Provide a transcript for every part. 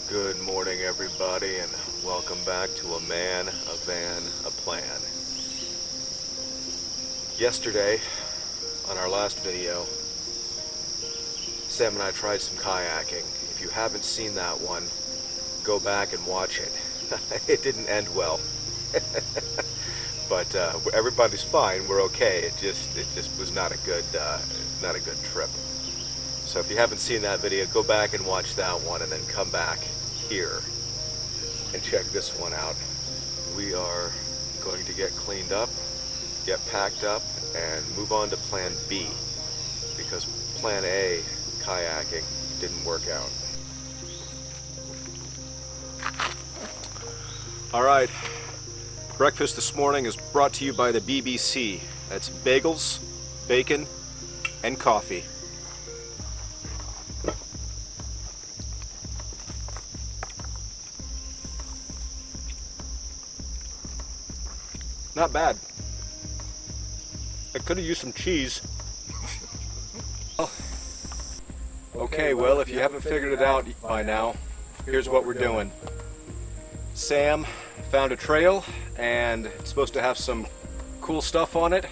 Good morning, everybody, and welcome back to A Man, a Van, a Plan. Yesterday, on our last video, Sam and I tried some kayaking. If you haven't seen that one, go back and watch it. It didn't end well. But everybody's fine. We're okay. It just was not a good trip. So if you haven't seen that video, go back and watch that one, and then come back here and check this one out. We are going to get cleaned up, get packed up, and move on to Plan B, because Plan A, kayaking, didn't work out. All right. Breakfast this morning is brought to you by the BBC. That's bagels, bacon, and coffee. Not bad. I could have used some cheese. Okay, well, if you haven't figured it out by now, here's what we're doing. Sam found a trail, and it's supposed to have some cool stuff on it.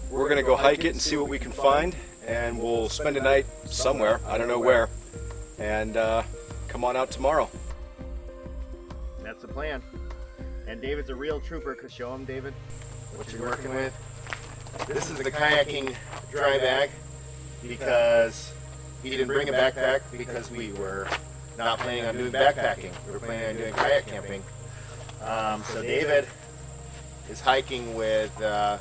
We're gonna go hike it and see what we can find, and we'll spend a night somewhere, I don't know where, and come on out tomorrow. That's the plan. And David's a real trooper, because show him, David, what you're working with. This is the kayaking dry bag, because he didn't bring a backpack because we were not planning on doing backpacking. We were planning on doing kayak camping. So David is hiking with the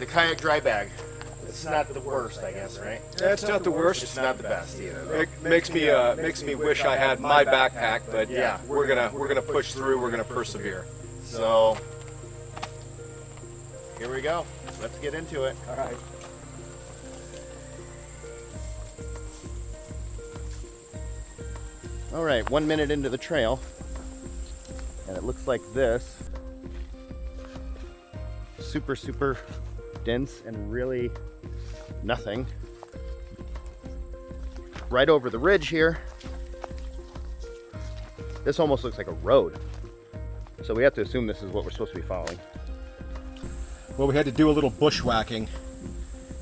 kayak dry bag. It's not the worst, I guess, right? That's not the worst. It's not the best either. It makes me wish I had my backpack, but yeah, we're gonna push through. We're gonna persevere. So here we go. Let's get into it. All right. All right, 1 minute into the trail, and it looks like this. Super, super dense and really nothing. Right over the ridge here. This almost looks like a road. So we have to assume this is what we're supposed to be following. Well, we had to do a little bushwhacking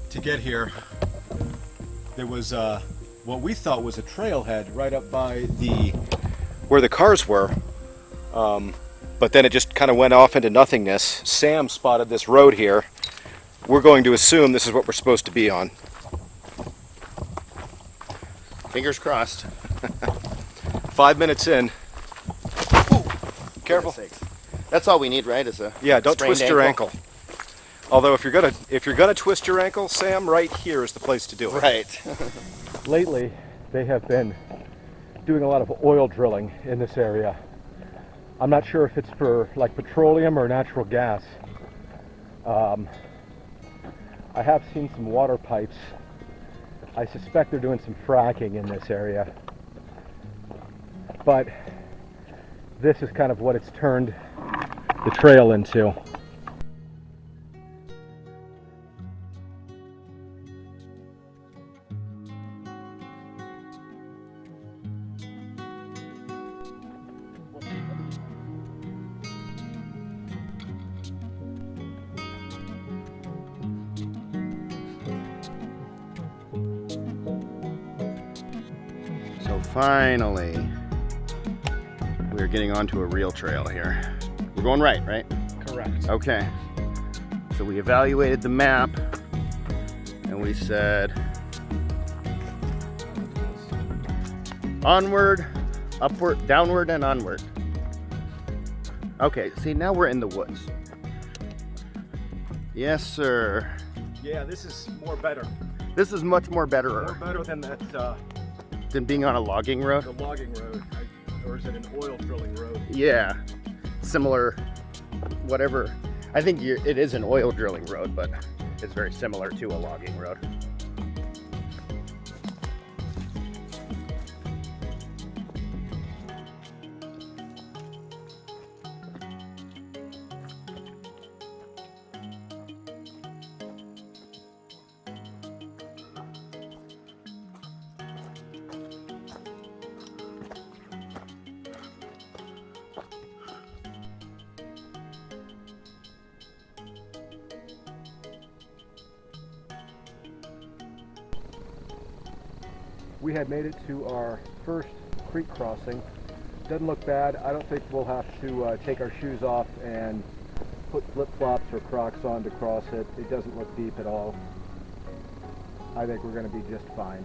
to get here. There was what we thought was a trailhead right up by where the cars were, but then it just kind of went off into nothingness. Sam spotted this road here. We're going to assume this is what we're supposed to be on. Fingers crossed. 5 minutes in. Ooh, careful. That's all we need, right? Is a Don't twist your ankle. Although if you're gonna twist your ankle, Sam, right here is the place to do it. Right. Lately, they have been doing a lot of oil drilling in this area. I'm not sure if it's for like petroleum or natural gas. I have seen some water pipes. I suspect they're doing some fracking in this area. But this is kind of what it's turned the trail into. So finally, we're getting onto a real trail here. We're going right? Correct. Okay. So we evaluated the map and we said onward, upward, downward, and onward. Okay, see, now we're in the woods. Yes, sir. Yeah, this is more better. This is much more better. More better than that Than being on a logging road? the logging road, or is it an oil drilling road? Yeah, similar, whatever. I think it is an oil drilling road, but it's very similar to a logging road. We had made it to our first creek crossing. Doesn't look bad. I don't think we'll have to take our shoes off and put flip-flops or Crocs on to cross it. It doesn't look deep at all. I think we're going to be just fine.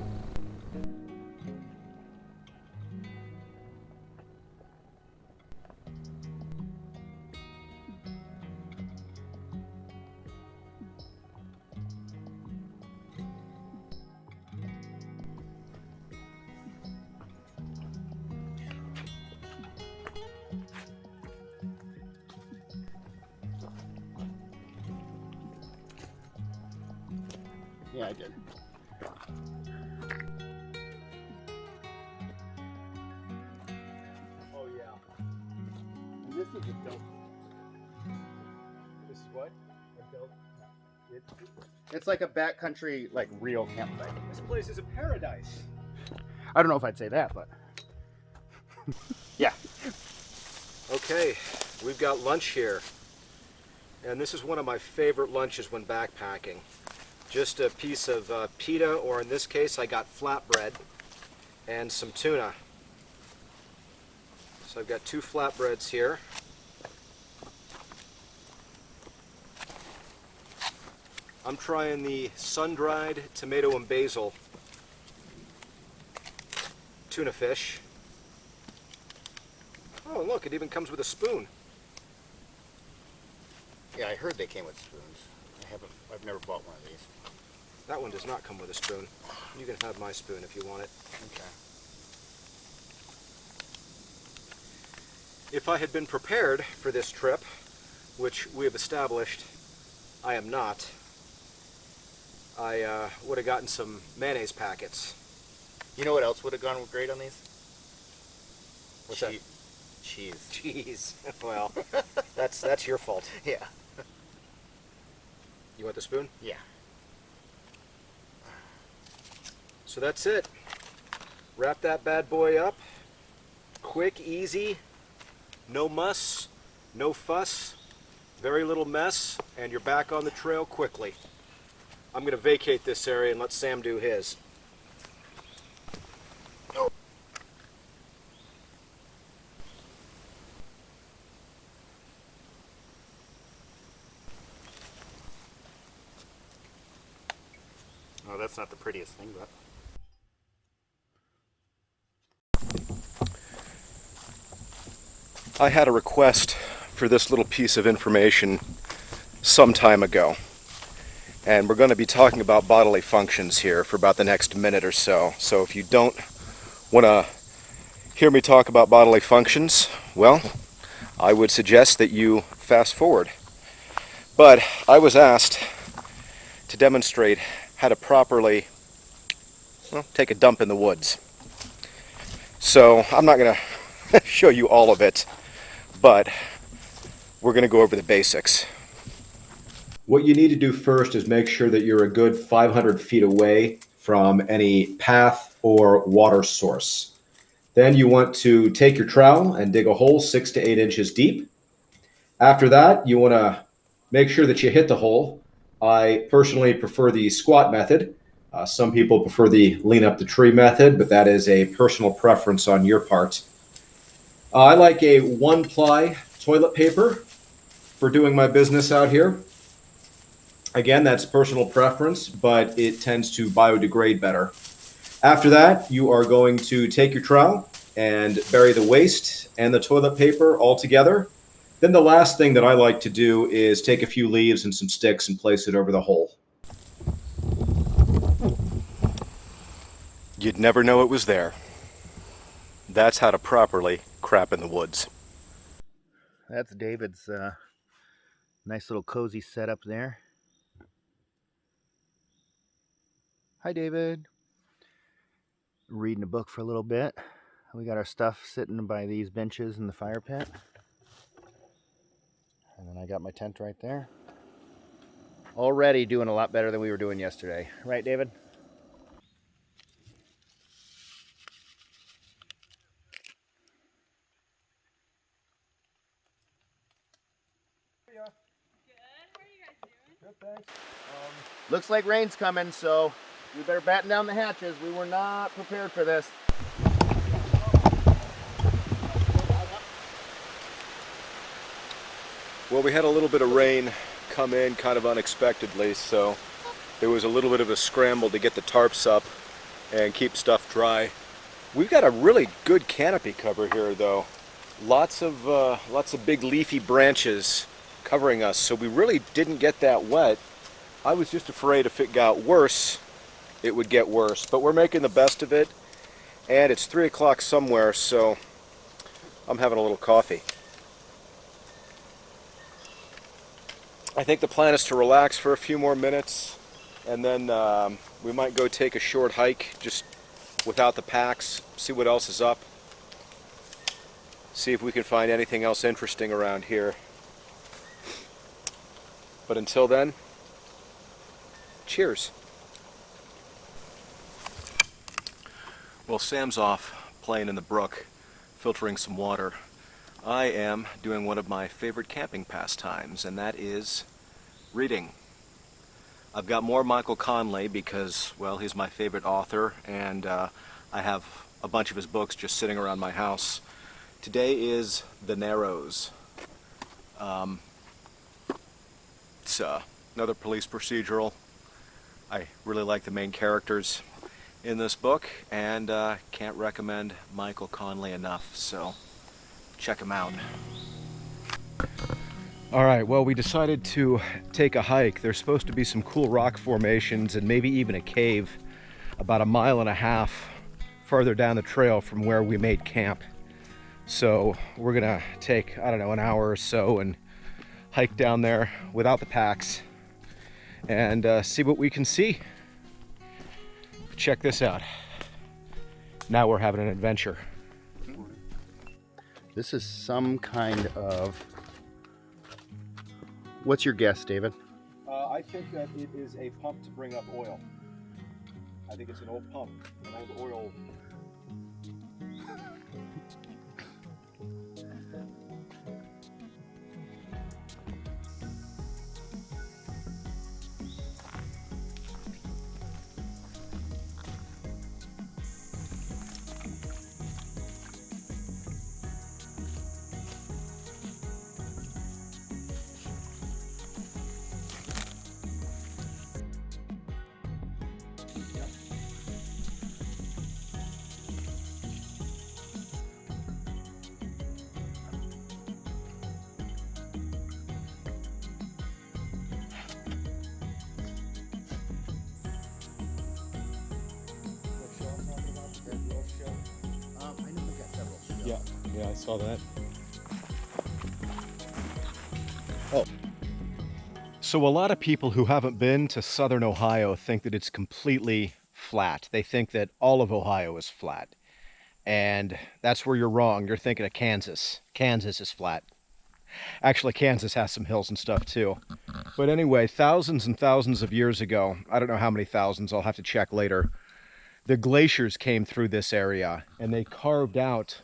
Yeah, I did. Oh yeah. And this is a dope. This is what? A dope? It's like a backcountry, like real campsite. This place is a paradise. I don't know if I'd say that, but yeah. Okay, we've got lunch here. And this is one of my favorite lunches when backpacking. Just a piece of pita, or in this case I got flatbread, and some tuna. So I've got 2 flatbreads here. I'm trying the sun-dried tomato and basil tuna fish. Oh, and look, it even comes with a spoon. Yeah, I heard they came with spoons. I've never bought one of these. That one does not come with a spoon. You can have my spoon if you want it. Okay. If I had been prepared for this trip, which we have established I am not, I would have gotten some mayonnaise packets. You know what else would have gone great on these? What's that? Cheese. Cheese. Well, that's your fault. Yeah. You want the spoon? Yeah. So that's it. Wrap that bad boy up. Quick, easy, no muss, no fuss, very little mess, and you're back on the trail quickly. I'm going to vacate this area and let Sam do his. Oh, that's not the prettiest thing, but I had a request for this little piece of information some time ago, and we're going to be talking about bodily functions here for about the next minute or so. So if you don't want to hear me talk about bodily functions, well, I would suggest that you fast forward. But I was asked to demonstrate how to properly, well, take a dump in the woods. So I'm not going to show you all of it, but we're going to go over the basics. What you need to do first is make sure that you're a good 500 feet away from any path or water source. Then you want to take your trowel and dig a hole 6 to 8 inches deep. After that, you want to make sure that you hit the hole. I personally prefer the squat method. Some people prefer the lean up the tree method, but that is a personal preference on your part. I like a 1-ply toilet paper for doing my business out here. Again, that's personal preference, but it tends to biodegrade better. After that, you are going to take your trowel and bury the waste and the toilet paper all together. Then the last thing that I like to do is take a few leaves and some sticks and place it over the hole. You'd never know it was there. That's how to properly crap in the woods. that's David's nice little cozy setup there. Hi, David. Reading a book for a little bit. We got our stuff sitting by these benches in the fire pit. And then I got my tent right there. Already doing a lot better than we were doing yesterday. Right, David? Good, how are you guys doing? Good, thanks. Looks like rain's coming, so We better batten down the hatches. We were not prepared for this. Well, we had a little bit of rain come in kind of unexpectedly, so there was a little bit of a scramble to get the tarps up and keep stuff dry. We've got a really good canopy cover here, though. Lots of big leafy branches covering us, so we really didn't get that wet. I was just afraid if it got worse, it would get worse. But we're making the best of it, and it's 3 o'clock somewhere, so I'm having a little coffee. I think the plan is to relax for a few more minutes, and then we might go take a short hike just without the packs, see what else is up, see if we can find anything else interesting around here. But until then, cheers. Well, Sam's off playing in the brook, filtering some water. I am doing one of my favorite camping pastimes, and that is reading. I've got more Michael Conley because, well, he's my favorite author, and I have a bunch of his books just sitting around my house. Today is The Narrows. It's another police procedural. I really like the main characters in this book, and can't recommend Michael Conley enough, so check him out. Alright, well, we decided to take a hike. There's supposed to be some cool rock formations and maybe even a cave about 1.5 miles farther down the trail from where we made camp. So we're gonna take, I don't know, an hour or so and hike down there without the packs and see what we can see. Check this out. Now we're having an adventure. This is some kind of... What's your guess, David? I think that it is a pump to bring up oil. I think it's an old pump, an old oil. Yeah, I saw that. Oh. So a lot of people who haven't been to southern Ohio think that it's completely flat. They think that all of Ohio is flat. And that's where you're wrong. You're thinking of Kansas. Kansas is flat. Actually, Kansas has some hills and stuff too. But anyway, thousands and thousands of years ago, I don't know how many thousands, I'll have to check later, the glaciers came through this area and they carved out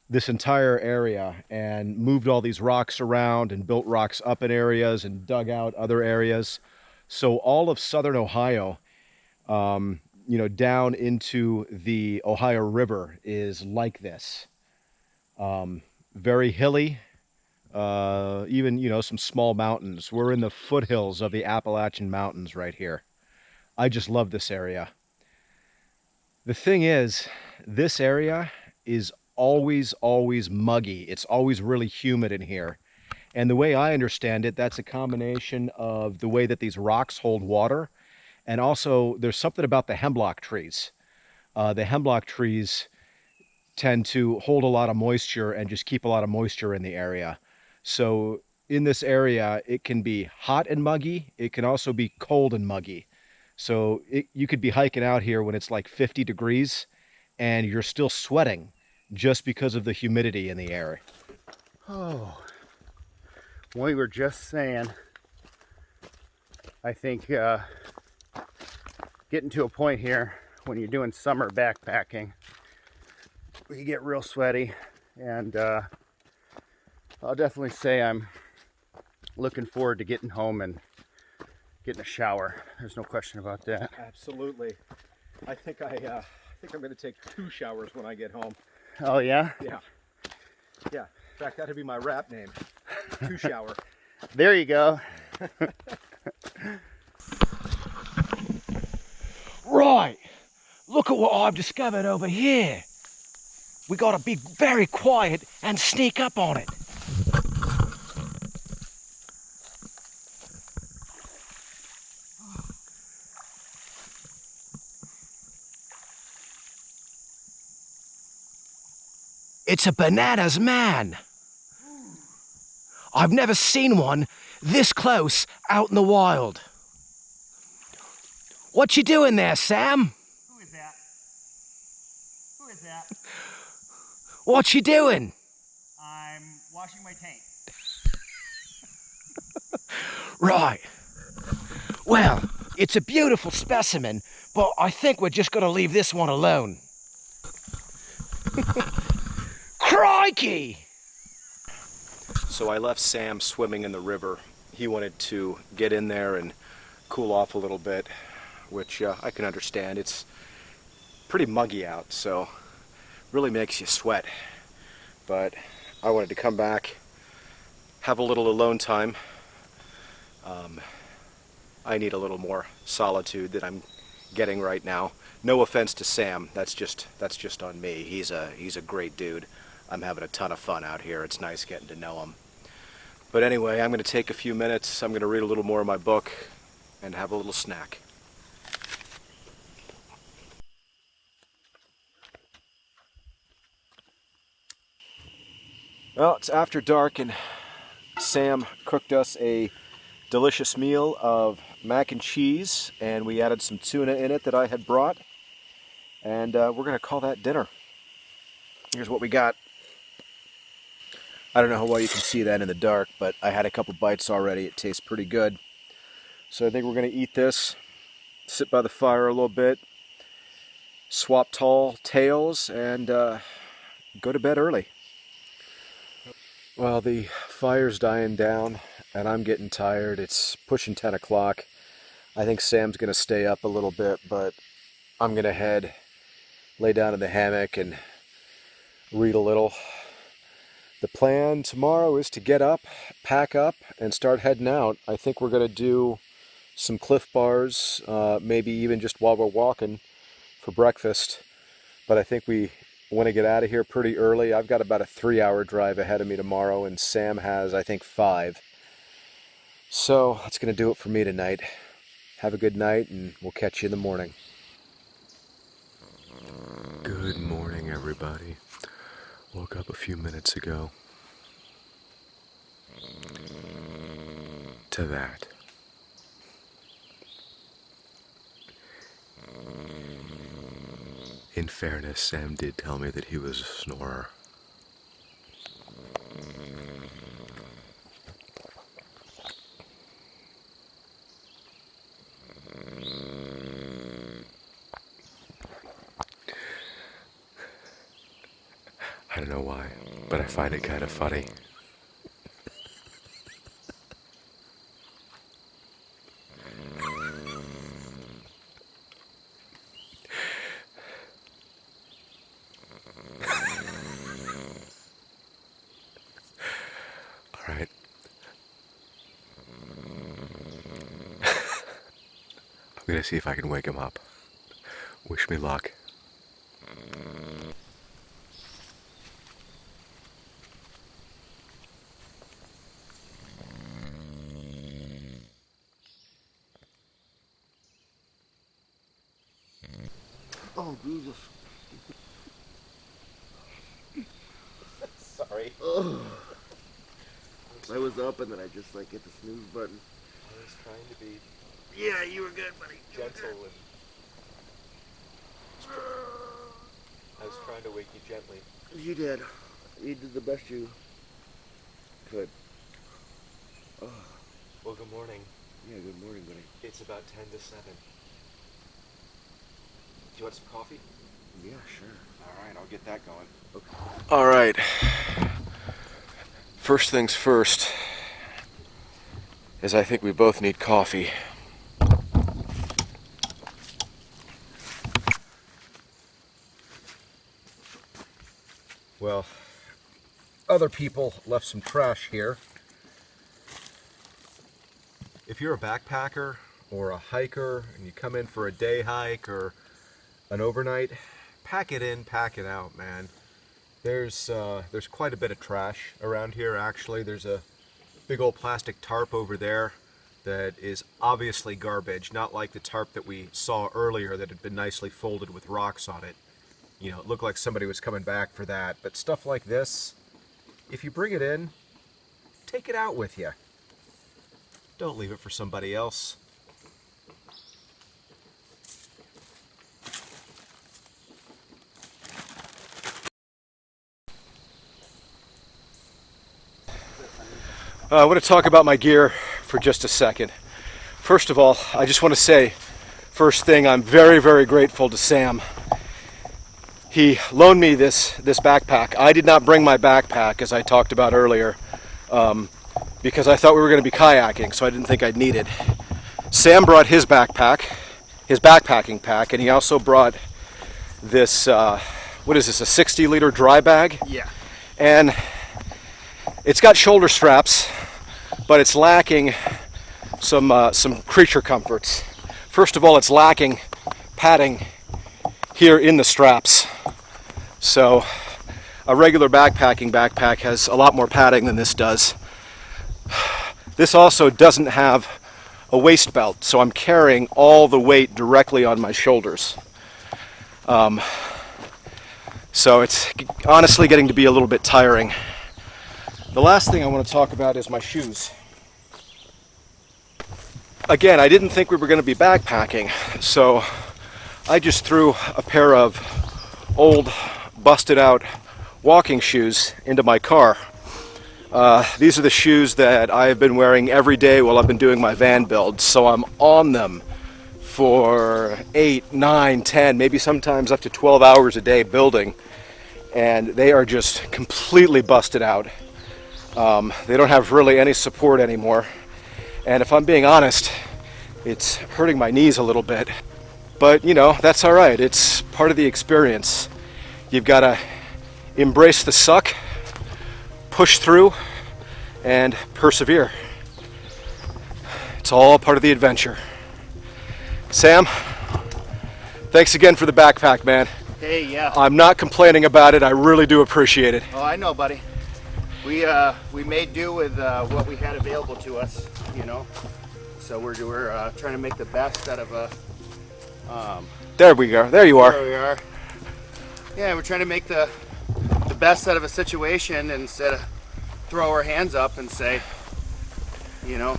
this entire area and moved all these rocks around and built rocks up in areas and dug out other areas. So all of southern Ohio, down into the Ohio River is like this. Very hilly, even, some small mountains. We're in the foothills of the Appalachian Mountains right here. I just love this area. The thing is, this area is always muggy. It's always really humid in here. And the way I understand it, that's a combination of the way that these rocks hold water, and also there's something about the hemlock trees. The hemlock trees tend to hold a lot of moisture and just keep a lot of moisture in the area. So in this area, it can be hot and muggy. It can also be cold and muggy. So you could be hiking out here when it's like 50 degrees and you're still sweating just because of the humidity in the air. Oh, we were just saying, I think getting to a point here when you're doing summer backpacking, we get real sweaty, and I'll definitely say I'm looking forward to getting home and getting a shower. There's no question about that. Absolutely. I think I'm going to take 2 showers when I get home. Oh yeah? Yeah. Yeah. In fact, that'd be my rap name. 2 shower. There you go. Right, look at what I've discovered over here. We gotta be very quiet and sneak up on it. It's a bananas man. I've never seen one this close out in the wild. What you doing there, Sam? Who is that? Who is that? What you doing? I'm washing my tank. Right. Well, it's a beautiful specimen, but I think we're just gonna leave this one alone. Crikey! So I left Sam swimming in the river. He wanted to get in there and cool off a little bit, which I can understand. It's pretty muggy out, so really makes you sweat. But I wanted to come back, have a little alone time. I need a little more solitude than I'm getting right now. No offense to Sam, that's just on me. He's a great dude. I'm having a ton of fun out here. It's nice getting to know him. But anyway, I'm going to take a few minutes. I'm going to read a little more of my book and have a little snack. Well, it's after dark and Sam cooked us a delicious meal of mac and cheese, and we added some tuna in it that I had brought, and we're going to call that dinner. Here's what we got. I don't know how well you can see that in the dark, but I had a couple bites already. It tastes pretty good. So I think we're going to eat this, sit by the fire a little bit, swap tall tales, and go to bed early. Well, the fire's dying down, and I'm getting tired. It's pushing 10 o'clock. I think Sam's going to stay up a little bit, but I'm going to lay down in the hammock and read a little. The plan tomorrow is to get up, pack up, and start heading out. I think we're going to do some Cliff Bars, maybe even just while we're walking for breakfast. But I think we want to get out of here pretty early. I've got about a 3-hour drive ahead of me tomorrow, and Sam has, I think, 5. So that's going to do it for me tonight. Have a good night, and we'll catch you in the morning. Good morning, everybody. Woke up a few minutes ago to that. In fairness, Sam did tell me that he was a snorer. I don't know why, but I find it kind of funny. All right. I'm gonna see if I can wake him up. Wish me luck. Oh, Jesus. Sorry. Oh. I was up and then I just hit the snooze button. I was trying to be Yeah, you were good, buddy. gentle and I was trying to wake you gently. You did. You did the best you could. Oh. Well, good morning. Yeah, good morning, buddy. It's about 10 to 7. Do you want some coffee? Yeah, sure. All right, I'll get that going. Okay. All right. First things first is I think we both need coffee. Well, other people left some trash here. If you're a backpacker or a hiker and you come in for a day hike or an overnight, pack it in, pack it out, man. There's quite a bit of trash around here, actually. There's a big old plastic tarp over there that is obviously garbage, not like the tarp that we saw earlier that had been nicely folded with rocks on it. You know, it looked like somebody was coming back for that. But stuff like this, if you bring it in, take it out with you. Don't leave it for somebody else. I want to talk about my gear for just a second. First of all, I just want to say, first thing, I'm very, very grateful to Sam. He loaned me this backpack. I did not bring my backpack, as I talked about earlier, because I thought we were going to be kayaking, so I didn't think I'd need it. Sam brought his backpack, his backpacking pack, and he also brought this, what is this, a 60-liter dry bag? Yeah. And it's got shoulder straps, but it's lacking some creature comforts. First of all, it's lacking padding here in the straps. So a regular backpacking backpack has a lot more padding than this does. This also doesn't have a waist belt, so I'm carrying all the weight directly on my shoulders. So it's honestly getting to be a little bit tiring. The last thing I want to talk about is my shoes. Again, I didn't think we were going to be backpacking, so I just threw a pair of old, busted out walking shoes into my car. These are the shoes that I have been wearing every day while I've been doing my van build, so I'm on them for 8, 9, 10, maybe sometimes up to 12 hours a day building, and they are just completely busted out. They don't have really any support anymore, and if I'm being honest, it's hurting my knees a little bit. But you know, that's all right. It's part of the experience. You've got to embrace the suck, push through, and persevere. It's all part of the adventure. Sam, thanks again for the backpack, man. Hey, yeah. I'm not complaining about it. I really do appreciate it. Oh, I know, buddy. We made do with what we had available to us, you know. So we're trying to make the best out of a. There we go. There you are. There we are. Yeah, we're trying to make the best out of a situation instead of throw our hands up and say, you know,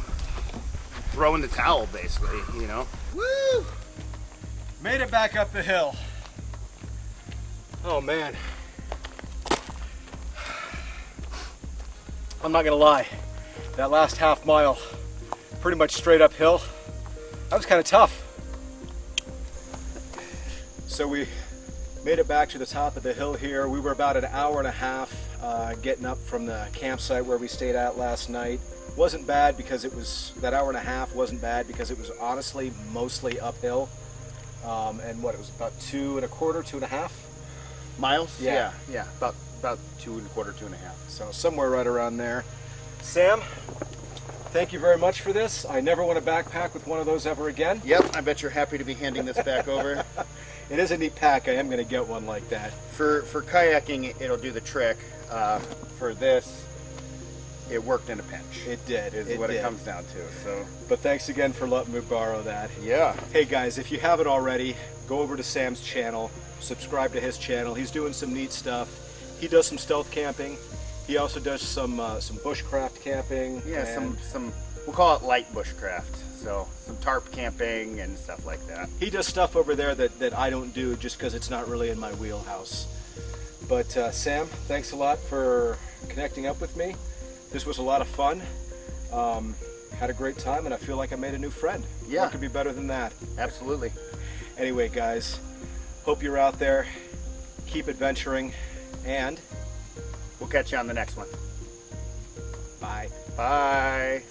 throw in the towel, basically, you know. Woo! Made it back up the hill. Oh man. I'm not gonna lie, that last half mile, pretty much straight uphill, that was kind of tough. So we made it back to the top of the hill here. We were about an hour and a half getting up from the campsite where we stayed at last night. Wasn't bad because it was, that hour and a half wasn't bad because it was honestly mostly uphill. And what, it was about 2.25, 2.5 miles? Yeah. Yeah, about 2.25, 2.5. So somewhere right around there. Sam, thank you very much for this. I never want to backpack with one of those ever again. Yep, I bet you're happy to be handing this back over. It is a neat pack. I am going to get one like that. For kayaking, it'll do the trick. For this, it worked in a pinch. It did. Is what it comes down to. So, but thanks again for letting me borrow that. Yeah. Hey guys, if you haven't already, go over to Sam's channel, subscribe to his channel. He's doing some neat stuff. He does some stealth camping. He also does some bushcraft camping. Yeah, some we'll call it light bushcraft. So some tarp camping and stuff like that. He does stuff over there that I don't do just because it's not really in my wheelhouse. But Sam, thanks a lot for connecting up with me. This was a lot of fun. Had a great time, and I feel like I made a new friend. Yeah. What could be better than that? Absolutely. Anyway, guys, hope you're out there. Keep adventuring, and we'll catch you on the next one. Bye. Bye.